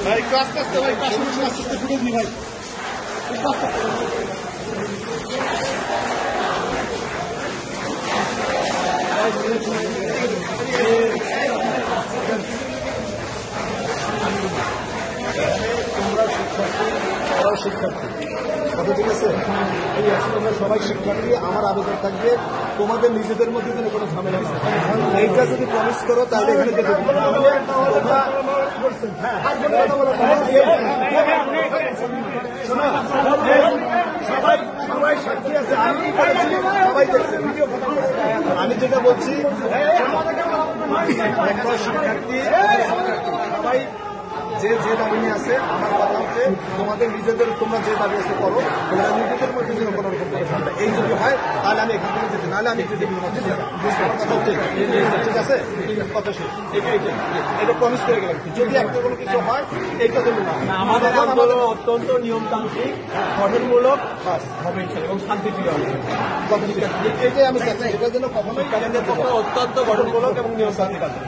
ভাই আস্তে আস্তে ভাই পাশাপাশি আস্তে আস্তে ফুটে দিই ভাই তোমরা শিক্ষার্থী কথা ঠিক আছে এই আসলে আমরা সবাই শিক্ষার্থী। আমার আবেদন থাকবে তোমাদের নিজেদের মধ্যে যেন কোনো ঝামেলা না এইটা যদি প্রমিস করো তাহলে এখানে যেতে সবাই সাক্ষী আছে। সবাই দেখছে ভিডিও। আমি যেটা বলছি একটা শিক্ষার্থী সবাই যে যে দাবি নিয়ে আছে, আমার কথা হচ্ছে তোমাদের নিজেদের তোমরা যে দাবি আছে করো, তোমরা নিজেদের মধ্যে যেন কোনো রকম এই যদি হয় তাহলে আমি এখান থেকে যেতে, নাহলে আমি যেতে ঠিক আছে কথা শেষ। এটা প্রমিস করে গেলাম। যদি একটা কোনো কিছু হয় এইটা জন্য আমাদের আন্দোলন অত্যন্ত নিয়মতান্ত্রিক, গঠনমূলক হবে এবং শান্তিপ্রিয় হবে। এটাই আমি চাচ্ছি, এটার জন্য কখনোই অত্যন্ত গঠনমূলক এবং নিয়মতান্ত্রিক আছে।